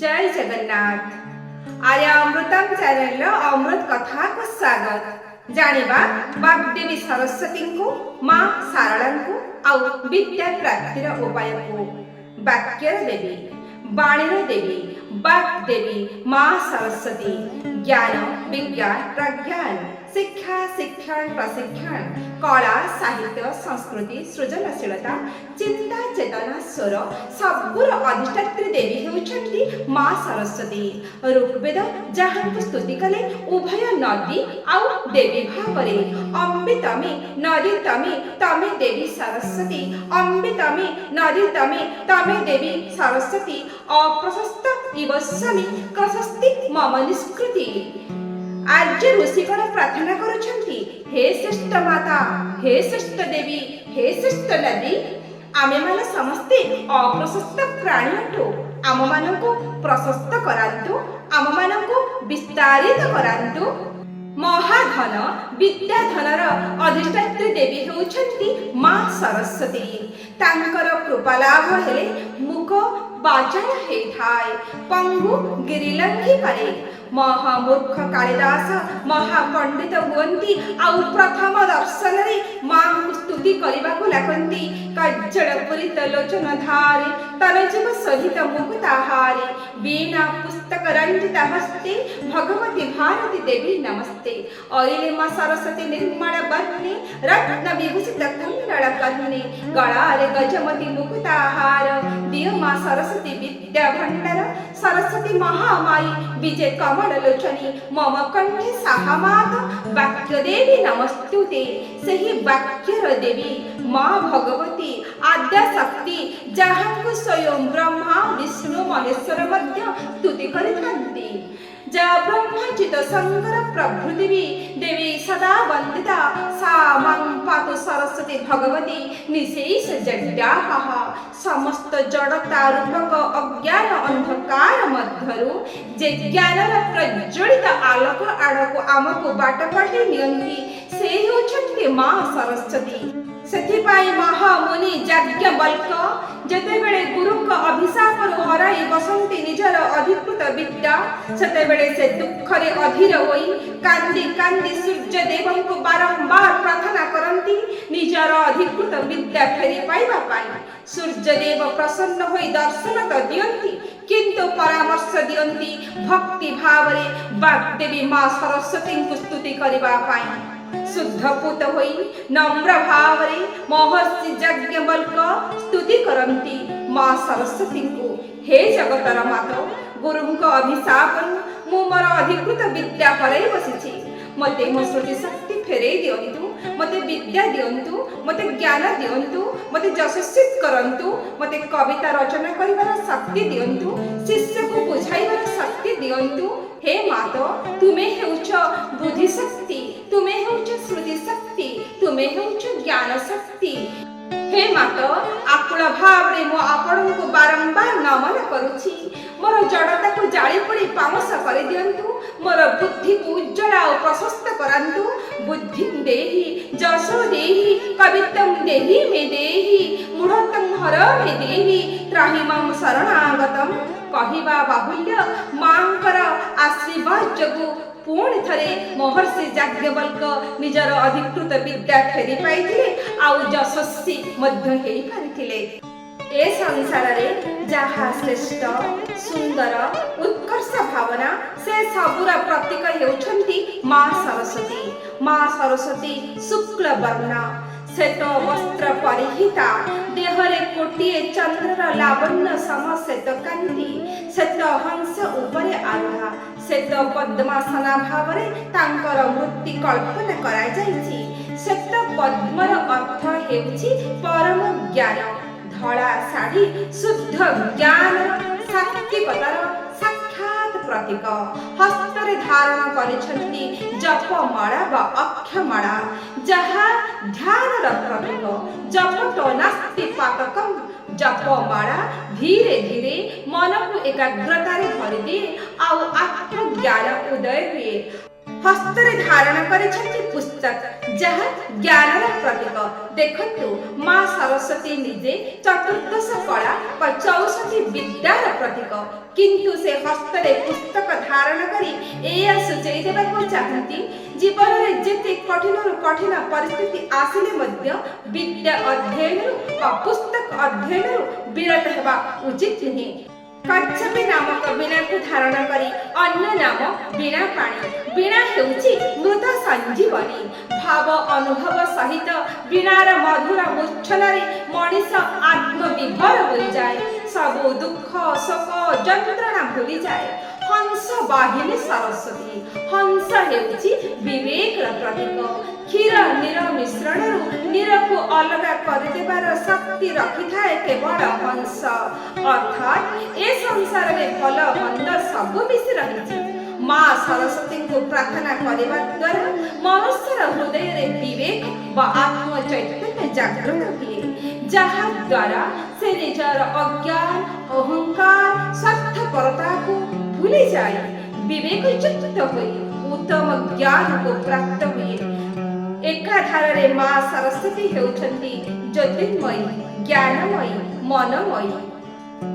जय जगन्नाथ। आया अमृतम चैनल अमृत कथा को स्वागत। जानिबा वाग्देवी सरस्वती को माँ सारला को आउ विद्या प्राप्तिर उपाय को। वाक्यर देवी वाणीर देवी वाग्देवी माँ सरस्वती ज्ञान विज्ञान प्रज्ञान शिक्षा शिक्षण प्रशिक्षण कला साहित्य संस्कृति सृजनशीलता चिंता चेतना स्वर सबुर अधिष्ठात्री देवी होउछंती माँ सरस्वती। ऋग्वेद जहाँ स्तुति कले उभय नदी आउ देवी भावरे अम्बे तमे नदी तमे तमे देवी सरस्वती अम्बे तमे नदी तमे देवी सरस्वती अप्रशस्त इव स्वामी प्रशस्ति मम निष्कृति। आज ऋषिगण प्रार्थना करुछंती हे श्रेष्ठ माता हे श्रेष्ठ देवी हे श्रेष्ठ नदी आमे माने समस्ते अप्रशस्त प्राणी अटो आम मानकु प्रशस्त करांतु आम मानकु विस्तारित करांतु। महाधन विद्याधनर अधिष्ठात्री देवी होउछंती माँ सरस्वती। तांकर कृपा लाभ हेले मुख बाचाल हेथाय पंगु गिरिलंघी पारे। महामूर्ख कालिदास महापंडित हुअंती आउ प्रथम दर्शन रे माँ को स्तुति करबाकु लागंती कज्जल पुरित लोचन धारे तनजीव सहित मुकुताहारे वीणा पुस्तक रंजित हस्ते भगवती भारती देवी नमस्ते। अइले माँ सरस्वती निर्मल बन्ने रत्न विभूषित कुंडल कर्णे गलारे गजमती मुकुताहार दियो माँ सरस्वती विद्या भंडार सरस्वती महामाई विजय कमल लोचनी मम कंठे साहमात वाक्य देवी नमस्तुते। सही वाक्यर देवी माँ भगवती आद्या शक्ति जहाँ को स्वयं ब्रह्मा विष्णु महेश्वर मध्य स्तुति करिथांती। जा ब्रह्मचित शंकर प्रभृति देवी सदा वंदिता सा मां पातु सरस्वती भगवती निशेष जड्याह। समस्त जड़ता रूपक अज्ञान अंधकार मध्यरु जे ज्ञानर प्रज्वलित आलोक आड़को आमको बाट पठे नियंती से होछंती माँ सरस्वती। सेथिपाई महामुनि याज्ञवल्क जेतेबेले गुरुक अभिशाप हराई बसंती निजर अधिकृत विद्या सेतेबेले से दुखरे अधीर होई कांदी कांदी सूर्य देवं को बारंबार प्रार्थना करंती निजर अधिकृत विद्या फेरी पाइबा पाई। सूर्य देव प्रसन्न होई दर्शन तो दियंती किंतु परामर्श दियंती भक्ति भावरे वाग्देवी माँ सरस्वती को स्तुति करबा पाई। शुद्ध पूत होई नम्र भावरे महर्षि याज्ञवल्क स्तुति करंती माँ सरस्वती को। हे जगतर माता गुरुंक अभिशाप मु मोर अधिकृत विद्या हराई बसिछि मते मो श्रुति शक्ति फेरई दियंतु मते विद्या दियंतु मते ज्ञान दियंतु मते यशस्वित करंतु मते कविता रचना करिवार शक्ति दियंतु शिष्य को बुझाइवार शक्ति दियंतु। हे माता तुमे हेउछ बुद्धि शक्ति तुमे हेउछ श्रुति शक्ति तुमे हेउछ ज्ञान शक्ति। हे माता आकुल भाव रे मो आपण को बारंबार नमन करूछि मोर जड़ता को जाली पड़ी पामस कर दियंतु मोर बुद्धि को उज्जवल और प्रशस्त करांतु। बुद्धि देहि जसो देहि कवित्वं देहि मे देहि मूढ़तं हर मे देहि त्राहि मां शरणागतम। कहिबा बाहुल्य मांकर आशीर्वाद जगु पुणी थरे महर्षि याज्ञवल्क निजर अधिकृत विद्या फेरी पाइथिले आउ यशस्वी मध्य हेई पारिथिले। ए संसार रे जहा श्रेष्ठ सुंदर उत्कर्ष भावना से सबुर प्रतीक हेउछंती माँ सरस्वती। माँ सरस्वती शुक्ल वर्ण श्वेत वस्त्र परिहिता देहरे कोटिए चंद्रर लावण्य सम श्वेत कांति श्वेत हंस उपरे आरोहा श्वेत पद्मासना भावरे तांकर मूर्ति कल्पना करा जायछि। श्वेत पद्मर अर्थ हेउछि परम ज्ञान धड़ा शाढ़ी शुद्ध ज्ञान सात्विकतार साक्षात प्रतीक। हस्तरे धारण करिछंती जपमाला वा अक्षमाला जहा ध्यानर प्रतीक। जपतो नास्ति पातकम जपमाला धीरे धीरे मन को एकाग्रतारे भरि दिए आउ आत्मज्ञान उदय हुए। हस्तरे धारण करिछंती पुस्तक जहाँ ज्ञानर प्रतीक। देखंतु माँ सरस्वती निजे चतुर्दश कला व 64 विद्यार प्रतीक किंतु से हस्तरे पुस्तक धारण करी एया सूचई देबाको चाहती जीवन में जेते कठिन कठिन परिस्थिति आसिले मध्य विद्या अध्ययन व पुस्तक अध्ययन विरत हेबा उचित नहीं। कच्छपी नामक वीणा को धारण करी अन्य नाम वीणा पाणी। वीणा हेउची मृत संजीवनी भाव अनुभव सहित वीणार मधुर मूर्छनारे मनीष आत्मविभोर हो जाए सब दुख शोक यंत्रणा भूली जाए। हंस वाहिनी सरस्वती हंस हेउची विवेक प्रतीक क्षीर नीर मिश्रण नीर को अलग करदेबार शक्ति रखि थाए केवल हंस अर्थात ए संसार में भल मंद सब मिशी रही। माँ सरस्वती को प्रार्थना करने द्वारा मनुष्यर हृदय रे विवेक व आत्म चैतन्य जागृत हुए जहा द्वारा से निजर अज्ञान अहंकार स्वार्थपरता को भूली जाए विवेक युक्त हुए उत्तम ज्ञान को प्राप्त हुए। एकाधारे माँ सरस्वती हेउछंती ज्योतिर्मयी ज्ञानमयी मनमयी।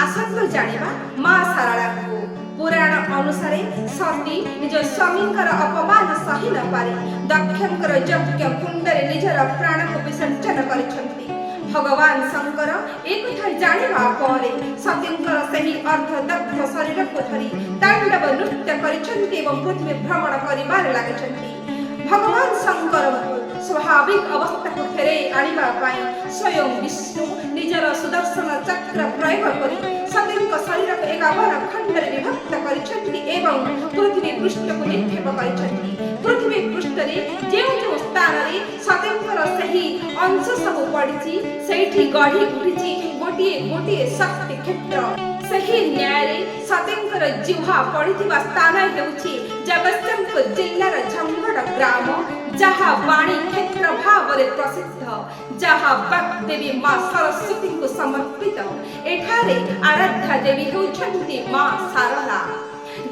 आसंतु जानिबा माँ सारला को पुराण अनुसारे सती निज स्वामींकर अपमान सही न पारे दक्षंकर यज्ञ कुंडरे निजर प्राण को विसर्जन करिछंती। भगवान शंकर एक कथा जानिबा परे सतींकर सही अर्धदग्ध शरीर को धरी तांडव नृत्य करिछंती एवं पृथ्वी भ्रमण करिबार लागिछंती। भगवान शंकर स्वाभाविक अवस्था को फेरे आनिबा पाई स्वयं विष्णु निजर सुदर्शन चक्र प्रयोग करी सतींक शरीर को 51 खंडरे विभक्त करिछंती एवं पृथ्वी पृष्ठ को निक्षेप करिछंती। पृथ्वी पृष्ठ रे जेउ स्थान रे सतींकर सही अंश सब पड़िछि सेठी गढ़ी उठिछि गोटिए गोटिए शक्ति क्षेत्र। सही न्याय रे सतींकर जिह्वा पड़िथिबा स्थान हेउछि जगतसिंहपुर जिल्लार झंगड़ ग्राम जहा वाणी क्षेत्र भाव रे प्रसिद्ध जहा वाग्देवी माँ सरस्वती को समर्पित। एठारे आराध्या देवी हेउछंती माँ सारला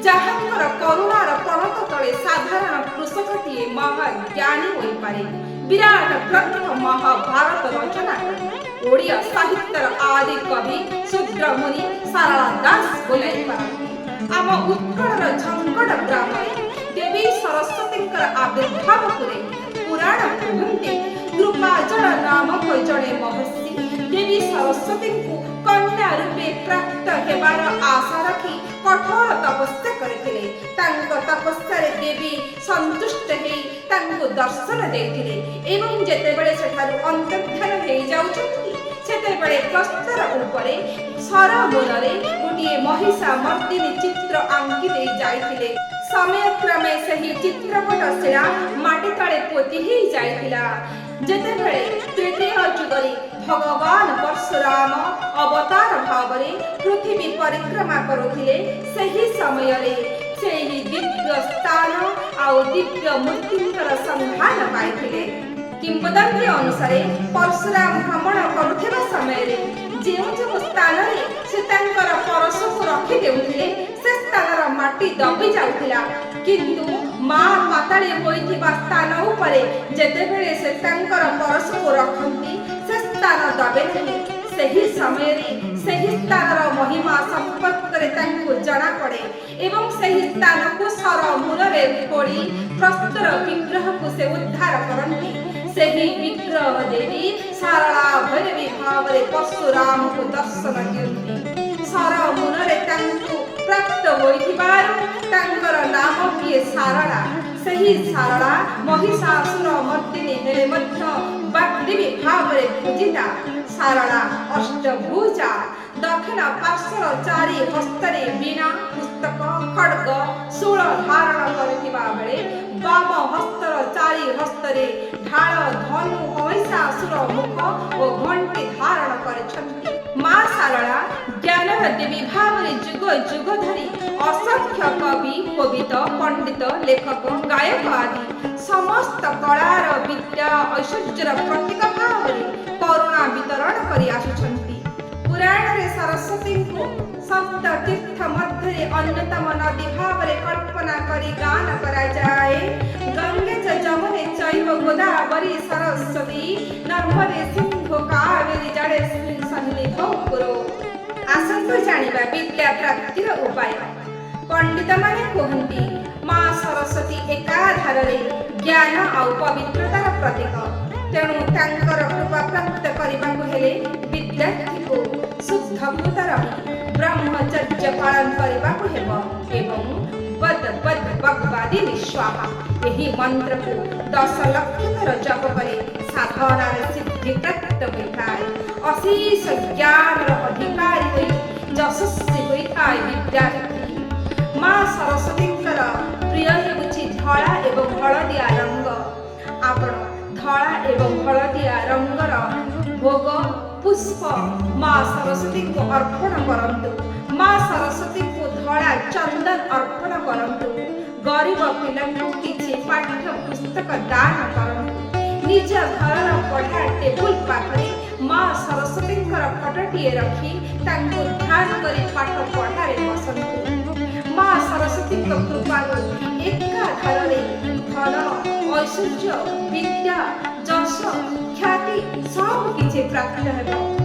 जहांकर करुणार प्रणत तले साधारण कृषकटीए महाज्ञानी होई पारे। विराट ग्रंथ महाभारत रचना करी ओडिया साहित्यर आदि कवि शूद्रमुनि सारला दास बोलाई पारती। आम उत्कलर झंगड़ ग्राम देवी सरस्वतींकर आविर्भाव करे पुराण कहते कृपाजल नामक जड़े महर्षि देवी सरस्वती को कन्या रूपे प्राप्त हेबार आशा रखी कठोर तपस्या करथिले। तांको तपस्या रे देवी संतुष्ट हेई तांको दर्शन देथिले एवं जेतेबेले सेठारु अंतर्धान हेई जाउछंती सेतेबेले प्रस्तर उपरे सरमूलरे गोटिए महिषा मर्दिनी चित्र आंकी दे जाइथिले। समय क्रमे सही चित्रपट शिला माटी तले पोती ही जाइथिला। जेतेबेले तृतीय जुगरे भगवान परशुराम अवतार भावरे पृथ्वी परिक्रमा करुथिले सही समय रे सेही दिव्य स्थान आ दिव्य मूर्तिंकर संधान पाइथिले। किंवदंती अनुसारे परशुराम भ्रमण करुथिबा समय रे जेउ स्थान रे से तांकर परश को रखि देउथिले से स्थानर माटी दबी जाउथिला किंतु माँ पाताळे होइथिबा स्थान उपरे जेतेबेले से तांकर परश को रखंती से स्थान दबे नहीं। सही समय रे सही स्थानर महिमा संपर्क रे तांको जଣା पड़े एवं सही स्थान को सर मूल रे फोड़ी प्रस्तर विग्रह को से उद्धार करंती। सही विग्रह देवी सारला भैरवी भाव रे परशुराम को दर्शन दियंती। सर मूल रे तांको प्राप्त होइथिबारु तांकर नाम किए सारला। सही सारला महिषासुर मर्दिनी हेले मध्य वाग्देवी भाव रे पूजिता। सारला अष्टभुजा दक्षिण पार्श्वर चारि हस्तरे वीणा पुस्तक खड्ग शूल धारण करथिबा बेले वाम हस्तर चारि हस्तरे ढाल धनु महिषासुर मुख और घंटी धारण करिछंती। माँ सारला ज्ञान देवी भाव रे जुग जुग धरी असंख्य कवि कवित पंडित लेखक गायक आदि समस्त कलार विद्या ऐश्वर्यर प्रतीक भाव रे करुणा वितरण करी आसुछंती। पुराण रे सरस्वती को सप्त तीर्थ मध्य अन्यतम नदी भाव रे कल्पना करी गान करा जाए। गंगे च जमुने चैव गोदावरी सरस्वती नर्मदे सिंधु कावेरी जड़े सन्निधौ कुरु। ଆସନ୍ତୁ ଜାଣିବା ବିଦ୍ୟା ପ୍ରାପ୍ତିର ଉପାୟ। ପଣ୍ଡିତମାନେ କୁହନ୍ତି ମା ସରସ୍ୱତୀ ଏକାଧାରରେ ଜ୍ଞାନ ଆଉ ପବିତ୍ରତାର ପ୍ରତୀକ। ତେଣୁ ତାଙ୍କର କୃପା ପ୍ରାପ୍ତ କରିବାକୁ ହେଲେ ବିଦ୍ୟାର୍ଥୀକୁ ଶୁଦ୍ଧଭୂତ ରହି ବ୍ରହ୍ମଚର୍ଯ୍ୟ ପାଳନ କରିବାକୁ ହେବ ଏବଂ ବଦ୍ ବଦ୍ ଭଗବାଦି ନିଃସ୍ୱାହା ଏହି ମନ୍ତ୍ରକୁ 10 ଲକ୍ଷ ଥର ଜପ କଲେ ସାଧନାର ସିଦ୍ଧି ପ୍ରାପ୍ତ ହୋଇଥାଏ। ଅଶେଷ ଜ୍ଞାନର ଅଧିକାରୀ ହୋଇ ଯଶସ୍ୱୀ ହୋଇଥାଏ ବିଦ୍ୟାର୍ଥୀ। ମା ସରସ୍ୱତୀଙ୍କର ପ୍ରିୟ ହେଉଛି ଧଳା ଏବଂ ହଳଦିଆ ରଙ୍ଗ। ଆପଣ ଧଳା ଏବଂ ହଳଦିଆ ରଙ୍ଗର ଭୋଗ ପୁଷ୍ପ ମା ସରସ୍ୱତୀଙ୍କୁ ଅର୍ପଣ କରନ୍ତୁ। ମା ସରସ୍ୱତୀଙ୍କୁ ଧଳା ଚନ୍ଦନ ଅର୍ପଣ କରନ୍ତୁ। ଗରିବ ପିଲାଙ୍କୁ କିଛି ପାଠ୍ୟ ପୁସ୍ତକ ଦାନ କରନ୍ତୁ। ନିଜ ଘରର ପଢ଼ା ଟେବୁଲ ପାଖରେ ମା ସରସ୍ୱତୀଙ୍କର ଫଟୋଟିଏ ରଖି ତାଙ୍କୁ ଧ୍ୟାନ କରି ପାଠ ପଢ଼ାରେ ବସନ୍ତୁ। ମା ସରସ୍ୱତୀଙ୍କ କୃପାରୁ ଏକାଧାରରେ ଧନ ଐଶ୍ୱର୍ଯ୍ୟ ବିଦ୍ୟା ଯଶ ଖ୍ୟାତି ସବୁ କିଛି ପ୍ରାପ୍ତ ହେବ।